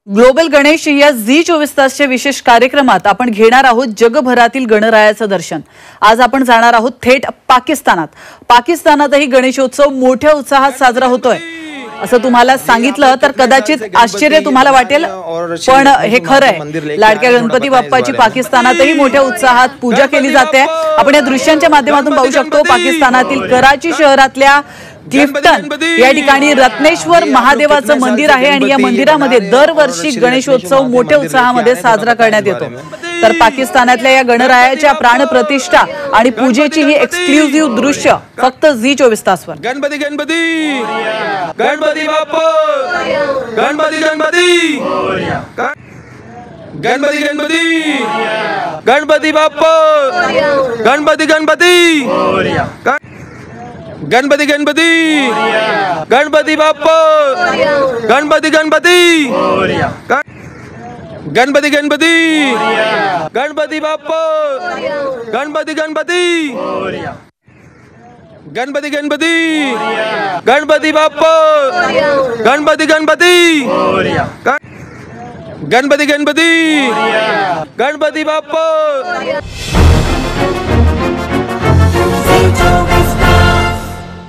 Global Ganesh या Zee 24 तासच्या विशेष कार्यक्रमात आपण घेणार आहोत जगभरातील गणरायाचं दर्शन। आज आपण जाणार आहोत थेट पाकिस्तानात। पाकिस्तानातही गणेशोत्सव मोठ्या उत्साहात साजरा होतोय। असं तुम्हाला सांगितलं तर कदाचित आश्चर्य तुम्हाला वाटेल, पण हे खरं आहे। लाडक्या गणपती बाप्पाची पाकिस्तानातही मोठ्या उत्साहात पूजा केली जाते। आपण या दृश्यांच्या माध्यमातून पाहू शकतो कराची कराची शहरातल्या क्लिफ्टन या ठिकाणी रत्नेश्वर महादेवाचं मंदिर आहे आणि या मंदिरामध्ये दरवर्षी गणेशोत्सव मोठ्या उत्साहामध्ये साजरा करण्यात येतो। तर पाकिस्तानातल्या या गणरायाच्या प्राणप्रतिष्ठा आणि पूजेची ही एक्सक्लुझिव्ह दृश्य फक्त झी 24 तासवर। गणपती गणपती गणपती बाप्पा गणपती गणपती गणपती गणपती गणपती बाप्पा गणपती गणपती गणपती गणपती गणपती बाप्पा गणपती गणपती गणपती गणपती गणपती बाप्पा गणपती गणपती गणपती गणपती गणपती बाप्पा गणपती गणपती गणपती गणपती गणपती बाप्पा।